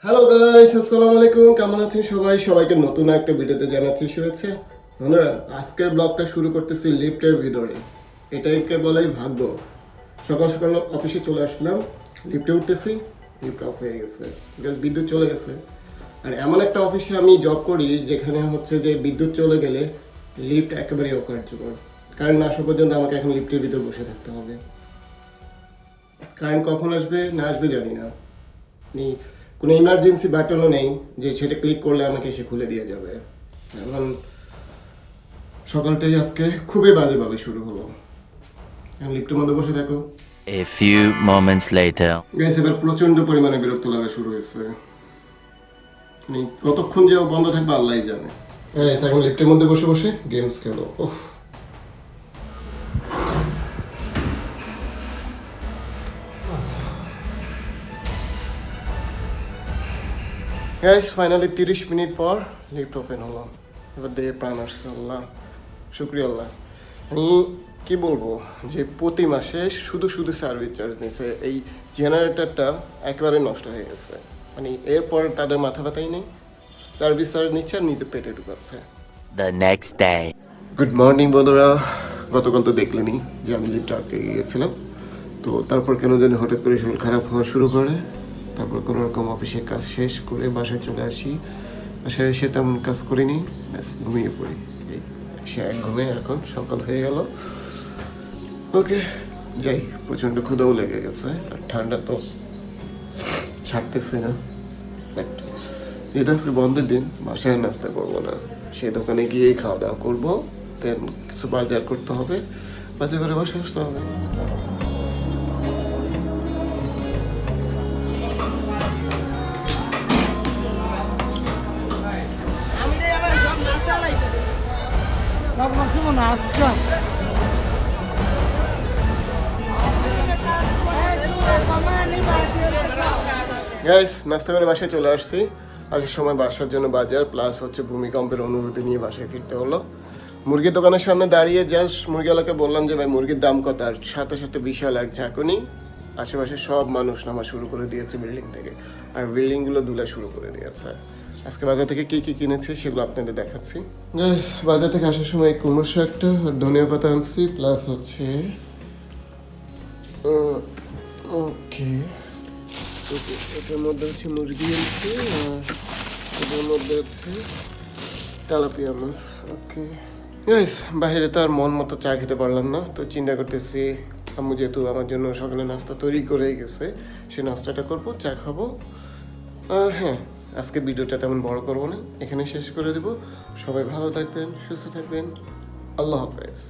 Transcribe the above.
Hello guys, আসসালামু আলাইকুম। কেমন আছেন সবাই? সবাইকে নতুন একটা ভিডিওতে জানাচ্ছি শুভেচ্ছা। বন্ধুরা, আজকের ব্লগটা শুরু করতেছি লিফটের ভিতরে। এটাইকে বলেই ভাগ্য। সকাল সকাল অফিসে চলে আসলাম, লিফটে উঠতেছি, লিফট অফ হয়ে গেছে, বিদ্যুৎ চলে গেছে। আর এমন একটা অফিসে আমি জব করি যেখানে হচ্ছে যে বিদ্যুৎ চলে গেলে লিফট একেবারেই অকার্যকর। কারেন্ট না আসা পর্যন্ত আমাকে এখন লিফটের ভিতর বসে থাকতে হবে। কারেন্ট কখন আসবে না আসবে জানি না। কোনো ইমার্জেন্সি বাটনও নেই যে সেটা ক্লিক করলে আমাকে এসে খুলে দিয়ে যাবে। এখন সকালটাই আজকে খুবই বাজেভাবে শুরু হলো। এখন লিফটের মধ্যে বসে থাকো। A few moments later. Gas এবার প্রচন্ড পরিমাণে বিরক্ত লাগা শুরু হয়েছে। কতক্ষণ যে বন্ধ থাকবে আল্লাহই জানে। গ্যাস এখন লিফটের মধ্যে বসে বসে গেমস খেলো। উফ, গ্যাস ফাইনালি 30 মিনিট পর লিফট ওপেন হলো। এবার দিয়ে প্রাণ আসছে, আল্লাহ শুক্রিয়া আল্লাহ। আমি কি বলবো যে প্রতি মাসে শুধু শুধু সার্ভিস চার্জ নিচ্ছে। এই জেনারেটরটা একেবারে নষ্ট হয়ে গেছে। এরপর তাদের মাথা ব্যথাই নেই, সার্ভিস চার্জ নিচ্ছে আর নিজে পেটে ঢুকাচ্ছে। The next day. Good morning বন্ধুরা। গতকাল তো দেখলেনি যে আমি লিফট আটকে গিয়েছিলাম। তো তারপর কেন জানি হঠাৎ করে শরীর খারাপ হওয়া শুরু করে। তারপর কোনো রকম অফিসের কাজ শেষ করে বাসায় চলে আসি। বাসায় এসে তেমন কাজ করিনি, ব্যাস ঘুমিয়ে পড়ি। এই সে এক ঘুমে এখন সকাল হয়ে গেল। ওকে যাই, প্রচণ্ড ক্ষুধাও লেগে গেছে আর ঠান্ডা তো ছাড়তেছে না। বাট যেহেতু আজকে বন্ধের দিন, বাসায় নাস্তা করবো না, সে দোকানে গিয়েই খাওয়া দাওয়া করবো। দেন কিছু বাজার করতে হবে, বাজার করে বাসায় আসতে হবে। গাইস, নাস্তা করে বাসায় চলে আসছি। আসার সময় বাসার জন্য বাজার প্লাস হচ্ছে ভূমিকম্পের অনুভূতি নিয়ে বাসায় ফিরতে হলো। মুরগির দোকানের সামনে দাঁড়িয়ে জাস্ট মুরগিওয়ালাকে বললাম যে ভাই মুরগির দাম কত, আর সাথে সাথে বিশাল এক ঝাঁকুনি। আশেপাশে সব মানুষ নামা শুরু করে দিয়েছে বিল্ডিং থেকে, আর বিল্ডিংগুলো দুলা শুরু করে দিয়েছে। আজকে বাজার থেকে কী কী কিনেছি সেগুলো আপনাদের দেখাচ্ছি। বাজার থেকে আসার সময় কুমড়ো শাকটা আর ধনিয়া পাতা আনছি, প্লাস হচ্ছে ওকে এটার মধ্যে হচ্ছে মুরগি আনছি, আর এটার মধ্যে হচ্ছে তেলাপিয়া মাছ। ওকে গাইস, বাইরে তো আর মন মতো চা খেতে পারলাম না, তো চিন্তা করতেছি আম্মু যেহেতু আমার জন্য সকালে নাস্তা তৈরি করেই গেছে, সে নাস্তাটা করবো, চা খাবো। আর হ্যাঁ, আজকে ভিডিওটা তেমন বড় করবো না, এখানে শেষ করে দেবো। সবাই ভালো থাকবেন, সুস্থ থাকবেন, আল্লাহ হাফেজ।